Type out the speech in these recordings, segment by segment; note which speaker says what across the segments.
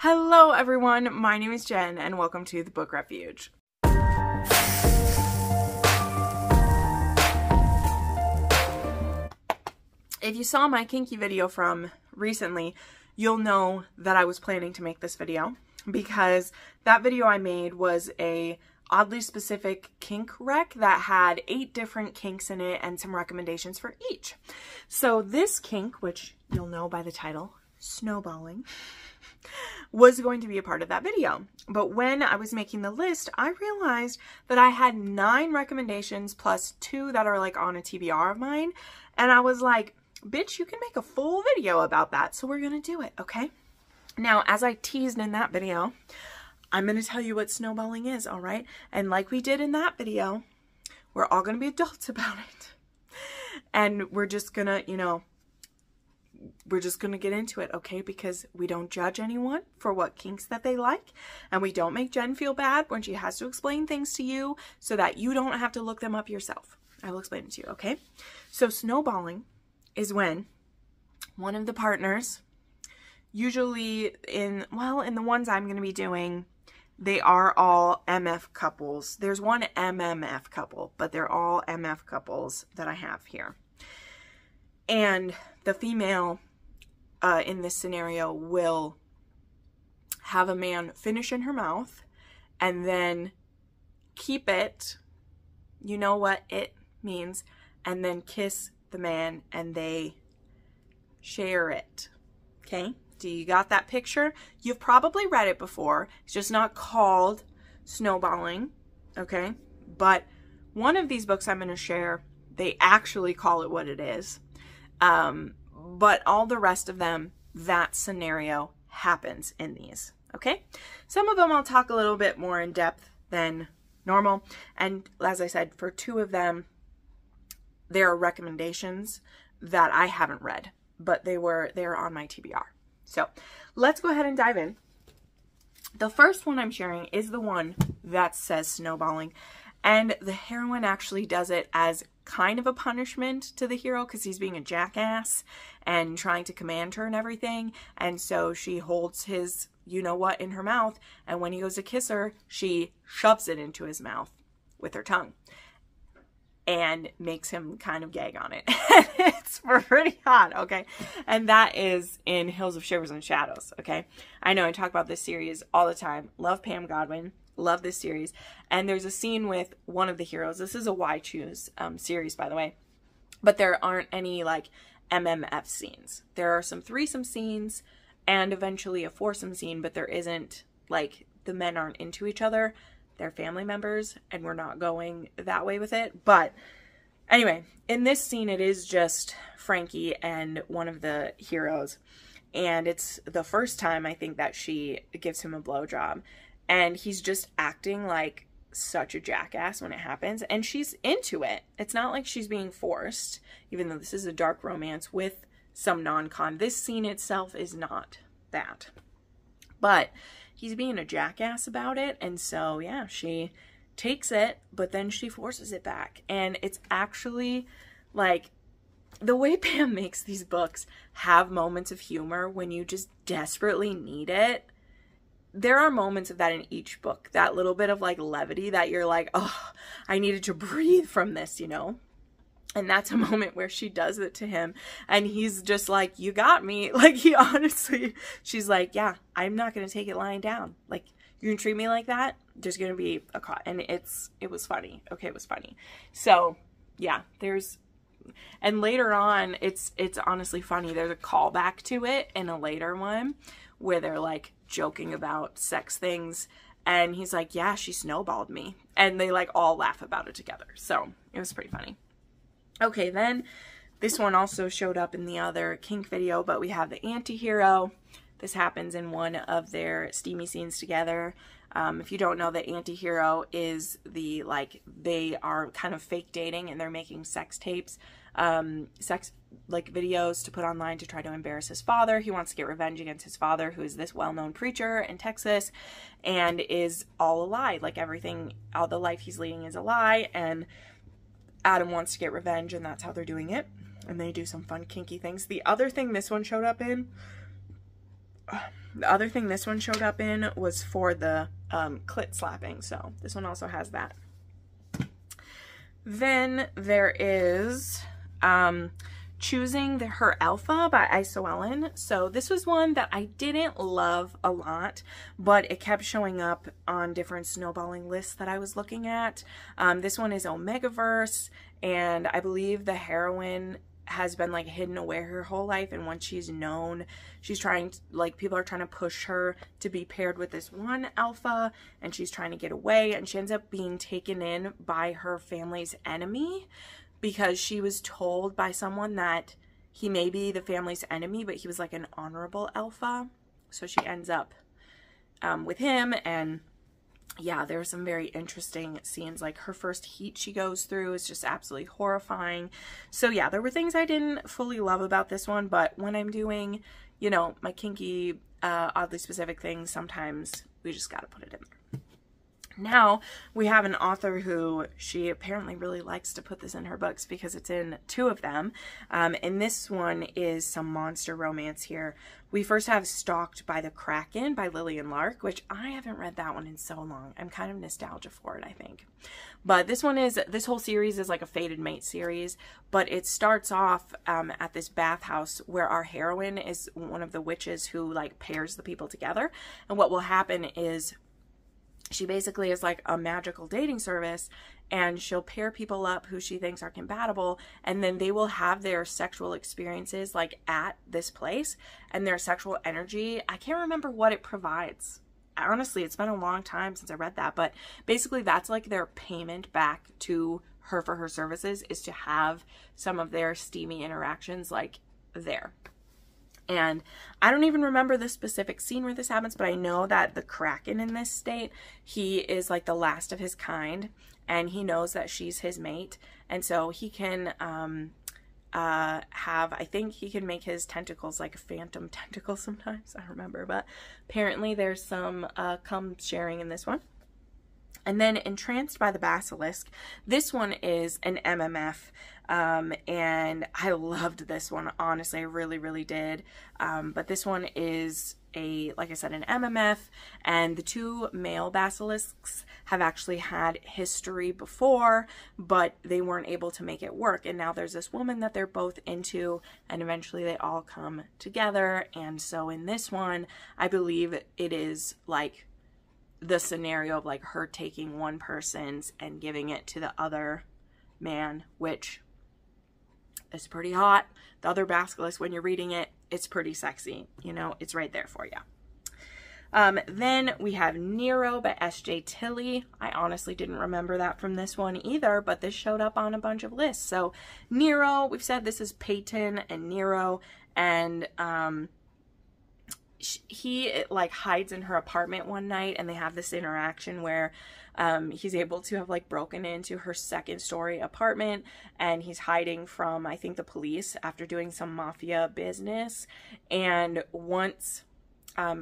Speaker 1: Hello everyone, my name is Jen and welcome to the Book Refuge. If you saw my kinky video from recently, you'll know that I was planning to make this video because that video I made was a oddly specific kink rec that had 8 different kinks in it and some recommendations for each. So this kink, which you'll know by the title, Snowballing, was going to be a part of that video. But when I was making the list, I realized that I had 9 recommendations plus 2 that are like on a TBR of mine. And I was like, bitch, you can make a full video about that. So we're going to do it, okay? Now, as I teased in that video, I'm going to tell you what snowballing is, all right? And like we did in that video, we're all going to be adults about it. And we're just going to, we're just going to get into it, okay? Because we don't judge anyone for what kinks that they like. And we don't make Jen feel bad when she has to explain things to you so that you don't have to look them up yourself. I will explain it to you, okay? So snowballing is when one of the partners, usually in the ones I'm going to be doing, they are all MF couples. There's one MMF couple, but they're all MF couples that I have here. And the female in this scenario will have a man finish in her mouth and then keep it, you know what it means, and then kiss the man and they share it. Okay? Do you got that picture? You've probably read it before. It's just not called snowballing. Okay? But one of these books I'm going to share, they actually call it what it is. But all the rest of them, that scenario happens in these, okay? Some of them I'll talk a little bit more in depth than normal. And as I said, for 2 of them, there are recommendations that I haven't read, but they're on my TBR. So let's go ahead and dive in. The first one I'm sharing is the one that says snowballing. And the heroine actually does it as kind of a punishment to the hero because he's being a jackass and trying to command her and everything. And so she holds his you-know-what in her mouth. And when he goes to kiss her, she shoves it into his mouth with her tongue and makes him kind of gag on it. It's pretty hot, okay? And that is in Hills of Shivers and Shadows, okay? I know I talk about this series all the time. Love Pam Godwin. Love this series. And there's a scene with one of the heroes. This is a Why Choose series, by the way. But there aren't any like MMF scenes. There are some threesome scenes and eventually a foursome scene, but there isn't like the men aren't into each other. They're family members and we're not going that way with it. But anyway, in this scene, it is just Frankie and one of the heroes. And it's the first time I think that she gives him a blowjob. And he's just acting like such a jackass when it happens. And she's into it. It's not like she's being forced, even though this is a dark romance with some non-con. This scene itself is not that. But he's being a jackass about it. And so, yeah, she takes it, but then she forces it back. And it's actually like the way Pam makes these books have moments of humor when you just desperately need it. There are moments of that in each book, that little bit of like levity that you're like, oh, I needed to breathe from this, And that's a moment where she does it to him and he's just like, you got me. Like he honestly, she's like, yeah, I'm not going to take it lying down. Like you can treat me like that. There's going to be a caught. And it was funny. Okay. It was funny. So yeah, and later on, it's honestly funny. There's a callback to it in a later one where they're like joking about sex things. And he's like, yeah, she snowballed me. And they like all laugh about it together. So it was pretty funny. Okay, then this one also showed up in the other kink video, but we have the Antihero. This happens in one of their steamy scenes together. If you don't know, the Antihero is the, like, they are kind of fake dating and they're making sex tapes, like videos to put online to try to embarrass his father. He wants to get revenge against his father, who is this well-known preacher in Texas and is all a lie. Like everything, all the life he's leading is a lie. And Adam wants to get revenge and that's how they're doing it. And they do some fun kinky things. The other thing this one showed up in the other thing this one showed up in was for the clit slapping. So this one also has that. Then there is Choosing Her Alpha by XOXO. So this was one that I didn't love a lot, but it kept showing up on different snowballing lists that I was looking at. This one is Omegaverse, and I believe the heroine has been like hidden away her whole life, and once she's known, she's trying to, like, people are trying to push her to be paired with this one alpha, and she's trying to get away, and she ends up being taken in by her family's enemy, because she was told by someone that he may be the family's enemy, but he was like an honorable alpha. So she ends up with him, and yeah, there are some very interesting scenes. Like her first heat she goes through is just absolutely horrifying. So yeah, there were things I didn't fully love about this one, but when I'm doing, you know, my kinky, oddly specific things, sometimes we just gotta put it in there. Now we have an author who she apparently really likes to put this in her books because it's in 2 of them. And this one is some monster romance here. We first have Stalked by the Kraken by Lillian Lark, which I haven't read that one in so long. I'm kind of nostalgia for it, I think. But this one is, this whole series is like a fated mate series, but it starts off at this bathhouse where our heroine is one of the witches who like pairs the people together. And what will happen is she basically is like a magical dating service, and she'll pair people up who she thinks are compatible, and then they will have their sexual experiences like at this place, and their sexual energy, I can't remember what it provides. Honestly, it's been a long time since I read that, but basically that's like their payment back to her for her services, is to have some of their steamy interactions like there. And I don't even remember the specific scene where this happens, but I know that the Kraken in this state, he is like the last of his kind, and he knows that she's his mate. And so he can I think he can make his tentacles like a phantom tentacle sometimes. I don't remember, but apparently there's some cum sharing in this one. And then Entranced by the Basilisk. This one is an MMF, and I loved this one. Honestly, I really, really did. But this one is like I said, an MMF, and the 2 male basilisks have actually had history before, but they weren't able to make it work. And now there's this woman that they're both into, and eventually they all come together. And so in this one, I believe it is like the scenario of like her taking one person's and giving it to the other man, which is pretty hot. The other basilisk, when you're reading it, it's pretty sexy. You know, it's right there for you. Then we have Nero by S.J. Tilley. I honestly didn't remember that from this one either, but this showed up on a bunch of lists. So Nero, we've said this is Peyton and Nero, and he like hides in her apartment one night, and they have this interaction where he's able to have like broken into her 2nd-story apartment, and he's hiding from, I think, the police after doing some mafia business. And once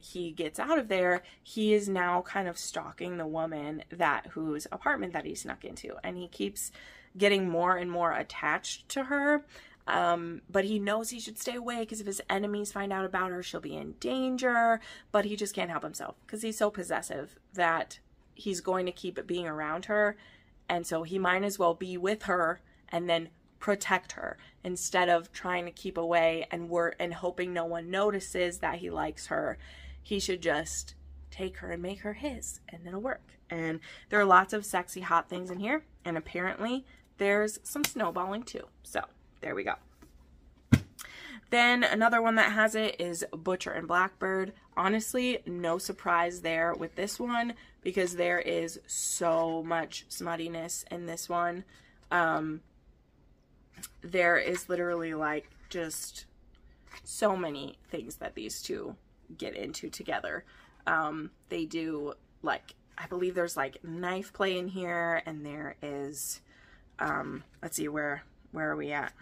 Speaker 1: he gets out of there, he is now kind of stalking the woman whose apartment that he snuck into, and he keeps getting more and more attached to her. But he knows he should stay away because if his enemies find out about her, she'll be in danger, but he just can't help himself because he's so possessive that he's going to keep being around her. And so he might as well be with her and then protect her instead of trying to keep away and hoping no one notices that he likes her. He should just take her and make her his, and it'll work. And there are lots of sexy, hot things in here. And apparently there's some snowballing too. So there we go. Then another one that has it is Butcher and Blackbird. Honestly, no surprise there with this one because there is so much smuttiness in this one. There is literally like just so many things that these 2 get into together. They do like, I believe there's like knife play in here, and there is, let's see, where are we at?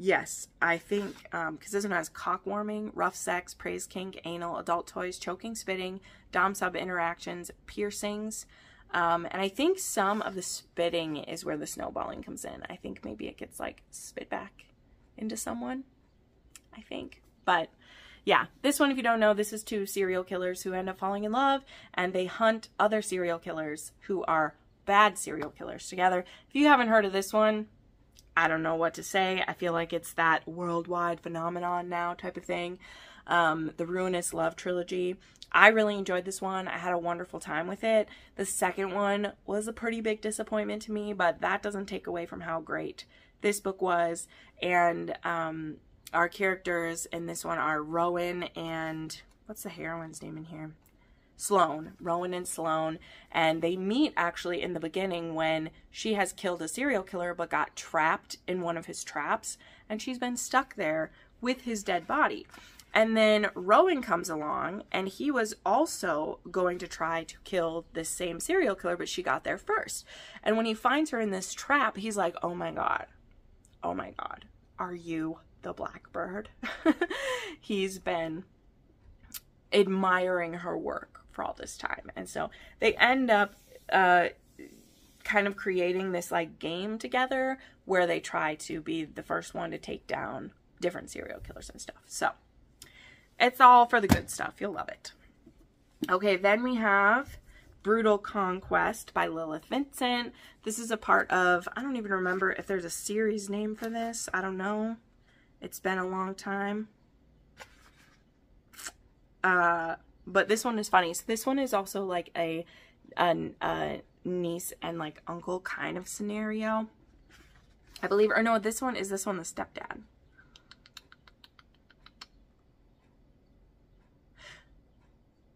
Speaker 1: Yes, I think, because this one has cock warming, rough sex, praise kink, anal, adult toys, choking, spitting, dom-sub interactions, piercings, And I think some of the spitting is where the snowballing comes in. I think maybe it gets like spit back into someone, I think. But yeah, this one, if you don't know, this is two serial killers who end up falling in love, and they hunt other serial killers who are bad serial killers together. If you haven't heard of this one, I don't know what to say. I feel like it's that worldwide phenomenon now type of thing. The Ruinous Love trilogy. I really enjoyed this one. I had a wonderful time with it. The second one was a pretty big disappointment to me, but that doesn't take away from how great this book was. And our characters in this one are Rowan and, what's the heroine's name in here? Sloane. Rowan and Sloane. And they meet actually in the beginning when she has killed a serial killer but got trapped in one of his traps, and she's been stuck there with his dead body. And then Rowan comes along, and he was also going to try to kill this same serial killer, but she got there first. And when he finds her in this trap, he's like, oh my God, are you the Blackbird? He's been admiring her work for all this time. And so they end up kind of creating this like game together where they try to be the first one to take down different serial killers and stuff. So it's all for the good stuff. You'll love it. Okay, then we have Brutal Conquest by Lilith Vincent. This is a part of, I don't even remember if there's a series name for this. I don't know. It's been a long time. But this one is funny. So this one is also like a niece and like uncle kind of scenario, I believe. Or no, this one the stepdad.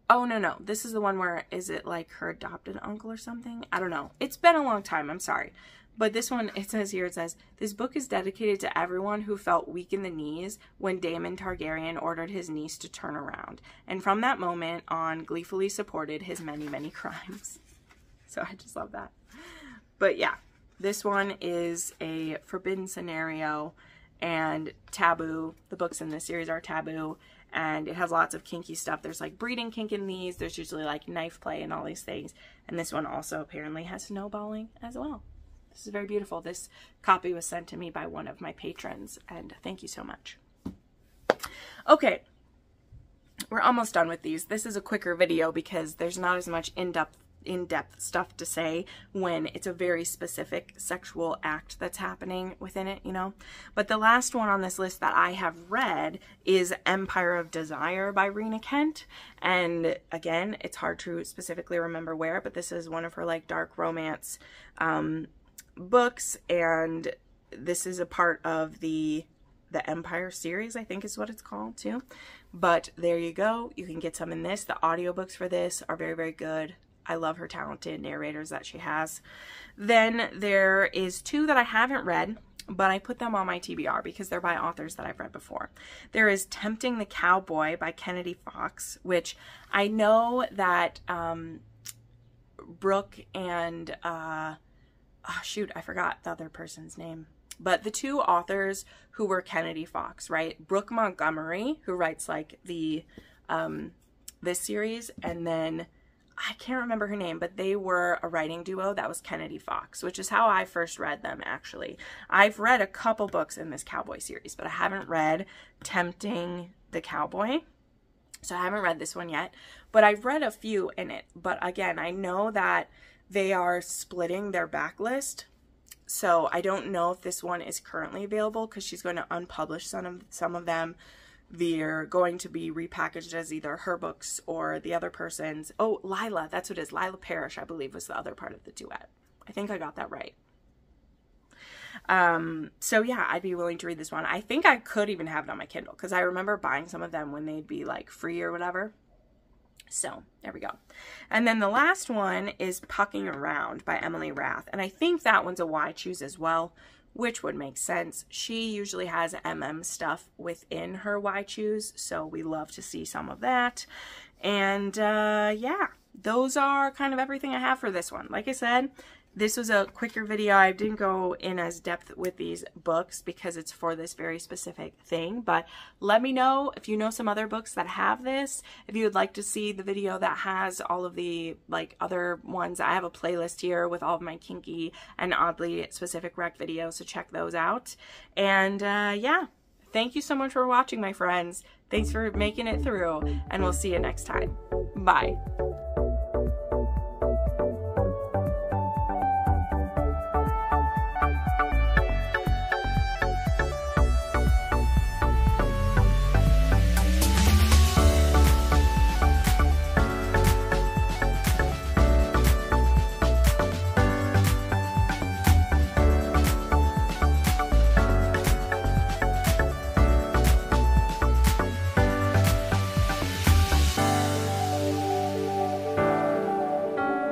Speaker 1: Oh, no. This is the one where, is it like her adopted uncle or something? I don't know. It's been a long time. I'm sorry. But this one, it says, this book is dedicated to everyone who felt weak in the knees when Daemon Targaryen ordered his niece to turn around. And from that moment on, gleefully supported his many, many crimes. So I just love that. But yeah, this one is a forbidden scenario, and taboo. The books in this series are taboo. And it has lots of kinky stuff. There's like breeding kink in these. There's usually like knife play and all these things. And this one also apparently has snowballing as well. This is very beautiful. This copy was sent to me by one of my patrons, and thank you so much. Okay, we're almost done with these. This is a quicker video because there's not as much in-depth stuff to say when it's a very specific sexual act that's happening within it, you know. But the last one on this list that I have read is Empire of Desire by Rena Kent. And again, it's hard to specifically remember where, but this is one of her like dark romance books, and this is a part of the Empire series, I think is what it's called too. But there you go. You can get some in this. The audiobooks for this are very, very good. I love her talented narrators that she has. Then there is two that I haven't read, but I put them on my TBR because they're by authors that I've read before. There is Tempting the Cowboy by Kennedy Fox, which I know that Brooke and oh shoot, I forgot the other person's name. But the two authors who were Kennedy Fox, right? Brooke Montgomery, who writes like the this series, and then I can't remember her name, but they were a writing duo that was Kennedy Fox, which is how I first read them, actually. I've read a couple books in this Cowboy series, but I haven't read Tempting the Cowboy. So I haven't read this one yet, but I've read a few in it. But again, I know that they are splitting their backlist, so I don't know if this one is currently available because she's going to unpublish some of them. They're going to be repackaged as either her books or the other person's. Oh, Lila, that's what it is. Lila Parrish, I believe, was the other part of the duet. I think I got that right. So yeah, I'd be willing to read this one. I think I could even have it on my Kindle because I remember buying some of them when they'd be like free or whatever. So there we go. And then the last one is Pucking Around by Emily Rath. And I think that one's a Y choose as well, which would make sense. She usually has stuff within her Y choose, so we love to see some of that. And yeah, those are kind of everything I have for this one. Like I said, This was a quicker video. I didn't go in as depth with these books because it's for this very specific thing, but let me know if you know some other books that have this. If you would like to see the video that has all of the like other ones, I have a playlist here with all of my kinky and oddly specific rec videos, so check those out. And yeah, thank you so much for watching, my friends. Thanks for making it through, and we'll see you next time. Bye.